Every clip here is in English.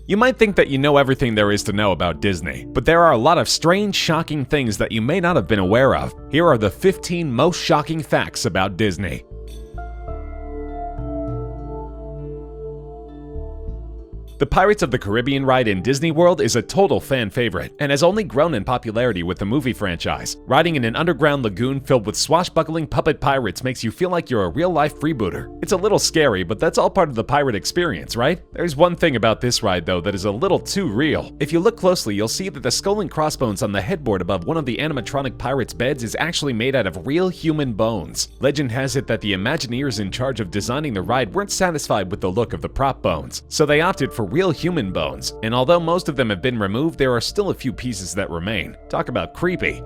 You might think that you know everything there is to know about Disney, but there are a lot of strange, shocking things that you may not have been aware of. Here are the 15 most shocking facts about Disney. The Pirates of the Caribbean ride in Disney World is a total fan favorite and has only grown in popularity with the movie franchise. Riding in an underground lagoon filled with swashbuckling puppet pirates makes you feel like you're a real-life freebooter. It's a little scary, but that's all part of the pirate experience, right? There's one thing about this ride, though, that is a little too real. If you look closely, you'll see that the skull and crossbones on the headboard above one of the animatronic pirates' beds is actually made out of real human bones. Legend has it that the Imagineers in charge of designing the ride weren't satisfied with the look of the prop bones, so they opted for real human bones, and although most of them have been removed, there are still a few pieces that remain. Talk about creepy.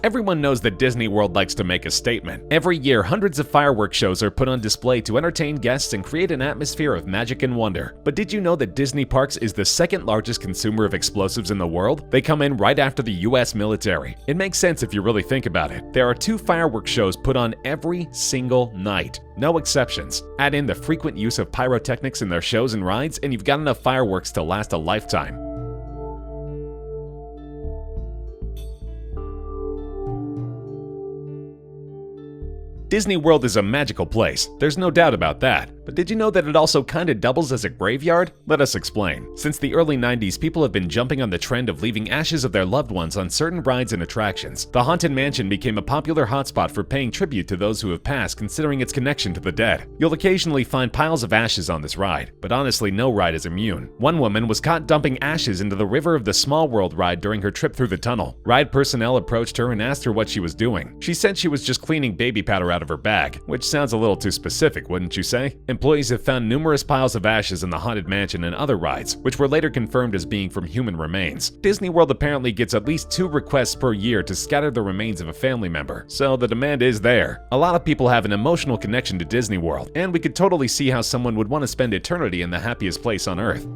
Everyone knows that Disney World likes to make a statement. Every year, hundreds of fireworks shows are put on display to entertain guests and create an atmosphere of magic and wonder. But did you know that Disney Parks is the second largest consumer of explosives in the world? They come in right after the US military. It makes sense if you really think about it. There are 2 fireworks shows put on every single night. No exceptions. Add in the frequent use of pyrotechnics in their shows and rides, and you've got enough fireworks to last a lifetime. Disney World is a magical place, there's no doubt about that. But did you know that it also kinda doubles as a graveyard? Let us explain. Since the early 90s, people have been jumping on the trend of leaving ashes of their loved ones on certain rides and attractions. The Haunted Mansion became a popular hotspot for paying tribute to those who have passed, considering its connection to the dead. You'll occasionally find piles of ashes on this ride, but honestly, no ride is immune. One woman was caught dumping ashes into the River of the Small World ride during her trip through the tunnel. Ride personnel approached her and asked her what she was doing. She said she was just cleaning baby powder out of her bag, which sounds a little too specific, wouldn't you say? Employees have found numerous piles of ashes in the Haunted Mansion and other rides, which were later confirmed as being from human remains. Disney World apparently gets at least 2 requests per year to scatter the remains of a family member, so the demand is there. A lot of people have an emotional connection to Disney World, and we could totally see how someone would want to spend eternity in the happiest place on Earth.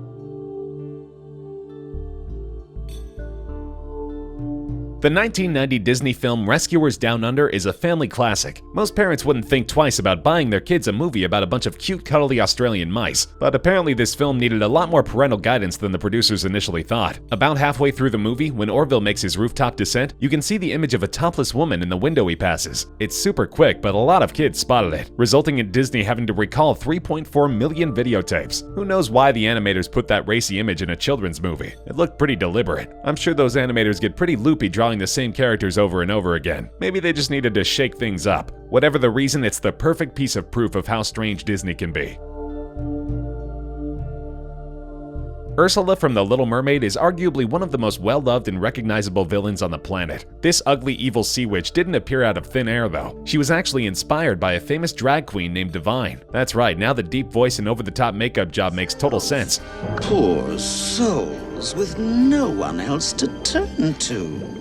The 1990 Disney film Rescuers Down Under is a family classic. Most parents wouldn't think twice about buying their kids a movie about a bunch of cute, cuddly Australian mice, but apparently this film needed a lot more parental guidance than the producers initially thought. About halfway through the movie, when Orville makes his rooftop descent, you can see the image of a topless woman in the window he passes. It's super quick, but a lot of kids spotted it, resulting in Disney having to recall 3.4 million videotapes. Who knows why the animators put that racy image in a children's movie? It looked pretty deliberate. I'm sure those animators get pretty loopy drawing the same characters over and over again. Maybe they just needed to shake things up. Whatever the reason, it's the perfect piece of proof of how strange Disney can be. Ursula from The Little Mermaid is arguably one of the most well-loved and recognizable villains on the planet. This ugly evil sea witch didn't appear out of thin air though. She was actually inspired by a famous drag queen named Divine. That's right, now the deep voice and over-the-top makeup job makes total sense. Poor souls with no one else to turn to.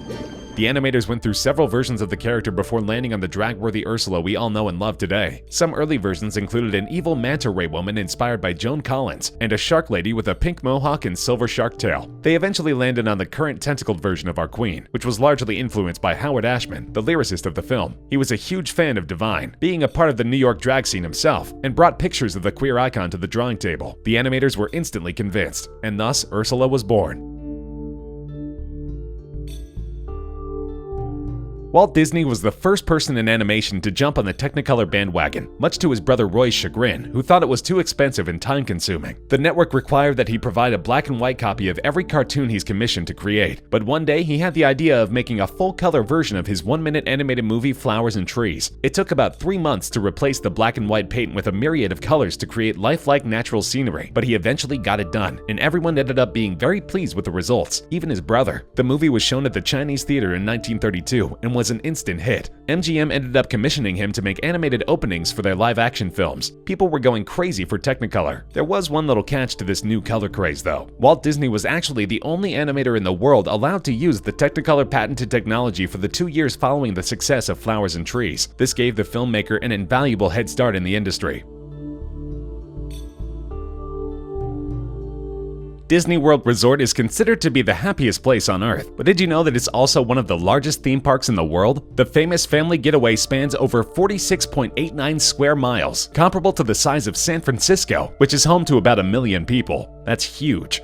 The animators went through several versions of the character before landing on the drag-worthy Ursula we all know and love today. Some early versions included an evil manta ray woman inspired by Joan Collins, and a shark lady with a pink mohawk and silver shark tail. They eventually landed on the current tentacled version of our queen, which was largely influenced by Howard Ashman, the lyricist of the film. He was a huge fan of Divine, being a part of the New York drag scene himself, and brought pictures of the queer icon to the drawing table. The animators were instantly convinced, and thus Ursula was born. Walt Disney was the first person in animation to jump on the Technicolor bandwagon, much to his brother Roy's chagrin, who thought it was too expensive and time-consuming. The network required that he provide a black and white copy of every cartoon he's commissioned to create, but one day he had the idea of making a full-color version of his 1-minute animated movie Flowers and Trees. It took about 3 months to replace the black and white paint with a myriad of colors to create lifelike natural scenery, but he eventually got it done, and everyone ended up being very pleased with the results, even his brother. The movie was shown at the Chinese theater in 1932 and was an instant hit. MGM ended up commissioning him to make animated openings for their live-action films. People were going crazy for Technicolor. There was one little catch to this new color craze though. Walt Disney was actually the only animator in the world allowed to use the Technicolor patented technology for the 2 years following the success of Flowers and Trees. This gave the filmmaker an invaluable head start in the industry. Disney World Resort is considered to be the happiest place on Earth, but did you know that it's also one of the largest theme parks in the world? The famous family getaway spans over 46.89 square miles, comparable to the size of San Francisco, which is home to about 1 million people. That's huge.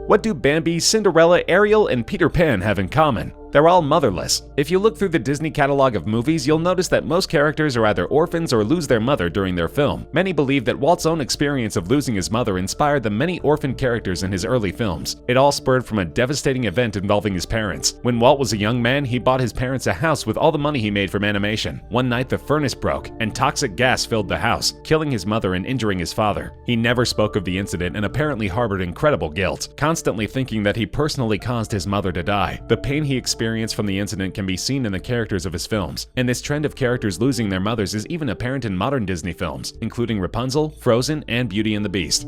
What do Bambi, Cinderella, Ariel, and Peter Pan have in common? They're all motherless. If you look through the Disney catalog of movies, you'll notice that most characters are either orphans or lose their mother during their film. Many believe that Walt's own experience of losing his mother inspired the many orphan characters in his early films. It all spurred from a devastating event involving his parents. When Walt was a young man, he bought his parents a house with all the money he made from animation. One night, the furnace broke, and toxic gas filled the house, killing his mother and injuring his father. He never spoke of the incident and apparently harbored incredible guilt, constantly thinking that he personally caused his mother to die. The pain he experienced from the incident can be seen in the characters of his films, and this trend of characters losing their mothers is even apparent in modern Disney films, including Rapunzel, Frozen, and Beauty and the Beast.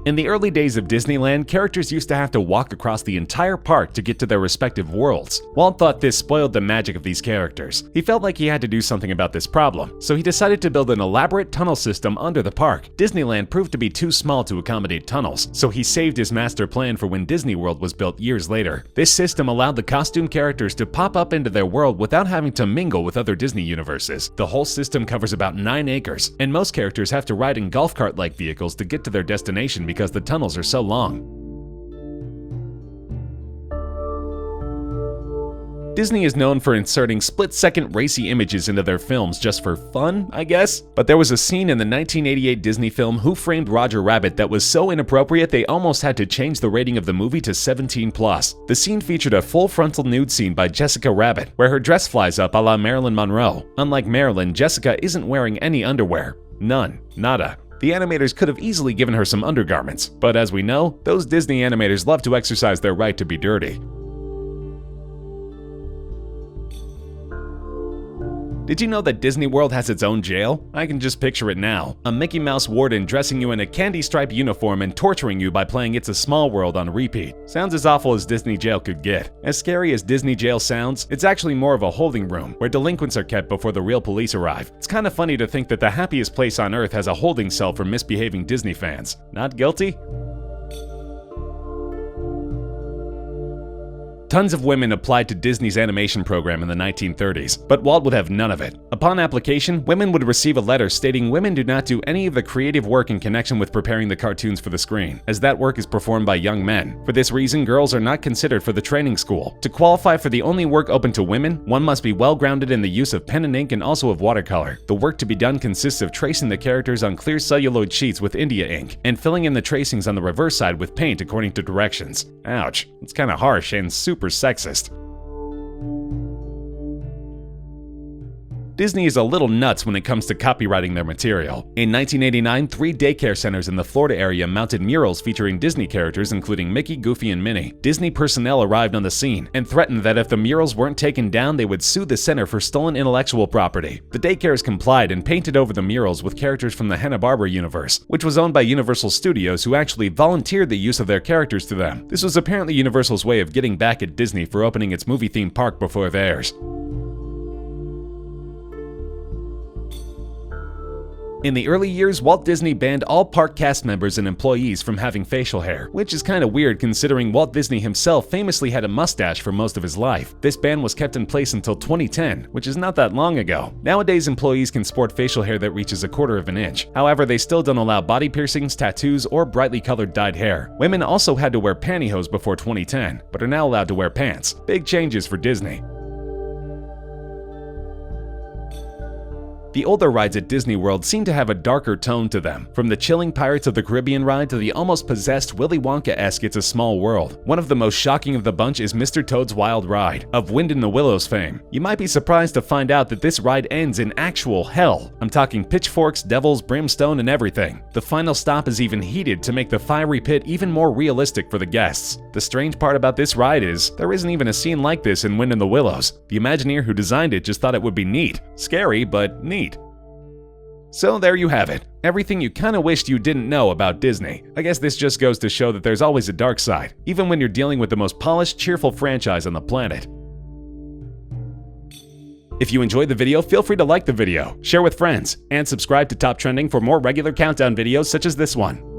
In the early days of Disneyland, characters used to have to walk across the entire park to get to their respective worlds. Walt thought this spoiled the magic of these characters. He felt like he had to do something about this problem, so he decided to build an elaborate tunnel system under the park. Disneyland proved to be too small to accommodate tunnels, so he saved his master plan for when Disney World was built years later. This system allowed the costume characters to pop up into their world without having to mingle with other Disney universes. The whole system covers about 9 acres, and most characters have to ride in golf cart-like vehicles to get to their destination because the tunnels are so long. Disney is known for inserting split-second racy images into their films just for fun, I guess? But there was a scene in the 1988 Disney film Who Framed Roger Rabbit that was so inappropriate they almost had to change the rating of the movie to 17+. The scene featured a full frontal nude scene by Jessica Rabbit, where her dress flies up a la Marilyn Monroe. Unlike Marilyn, Jessica isn't wearing any underwear. None. Nada. The animators could have easily given her some undergarments, but as we know, those Disney animators love to exercise their right to be dirty. Did you know that Disney World has its own jail? I can just picture it now. A Mickey Mouse warden dressing you in a candy-striped uniform and torturing you by playing It's a Small World on repeat. Sounds as awful as Disney jail could get. As scary as Disney jail sounds, it's actually more of a holding room where delinquents are kept before the real police arrive. It's kind of funny to think that the happiest place on Earth has a holding cell for misbehaving Disney fans. Not guilty? Tons of women applied to Disney's animation program in the 1930s, but Walt would have none of it. Upon application, women would receive a letter stating women do not do any of the creative work in connection with preparing the cartoons for the screen, as that work is performed by young men. For this reason, girls are not considered for the training school. To qualify for the only work open to women, one must be well-grounded in the use of pen and ink and also of watercolor. The work to be done consists of tracing the characters on clear celluloid sheets with India ink, and filling in the tracings on the reverse side with paint according to directions. Ouch, it's kinda harsh and super sexist. Disney is a little nuts when it comes to copywriting their material. In 1989, 3 daycare centers in the Florida area mounted murals featuring Disney characters including Mickey, Goofy, and Minnie. Disney personnel arrived on the scene and threatened that if the murals weren't taken down, they would sue the center for stolen intellectual property. The daycares complied and painted over the murals with characters from the Hanna-Barbera universe, which was owned by Universal Studios, who actually volunteered the use of their characters to them. This was apparently Universal's way of getting back at Disney for opening its movie-themed park before theirs. In the early years, Walt Disney banned all park cast members and employees from having facial hair, which is kind of weird considering Walt Disney himself famously had a mustache for most of his life. This ban was kept in place until 2010, which is not that long ago. Nowadays, employees can sport facial hair that reaches 1/4 of an inch. However, they still don't allow body piercings, tattoos, or brightly colored dyed hair. Women also had to wear pantyhose before 2010, but are now allowed to wear pants. Big changes for Disney. The older rides at Disney World seem to have a darker tone to them, from the chilling Pirates of the Caribbean ride to the almost possessed Willy Wonka-esque It's a Small World. One of the most shocking of the bunch is Mr. Toad's Wild Ride, of Wind in the Willows fame. You might be surprised to find out that this ride ends in actual hell. I'm talking pitchforks, devils, brimstone, and everything. The final stop is even heated to make the fiery pit even more realistic for the guests. The strange part about this ride is, there isn't even a scene like this in Wind in the Willows. The Imagineer who designed it just thought it would be neat. Scary, but neat. So there you have it. Everything you kinda wished you didn't know about Disney. I guess this just goes to show that there's always a dark side, even when you're dealing with the most polished, cheerful franchise on the planet. If you enjoyed the video, feel free to like the video, share with friends, and subscribe to Top Trending for more regular countdown videos such as this one.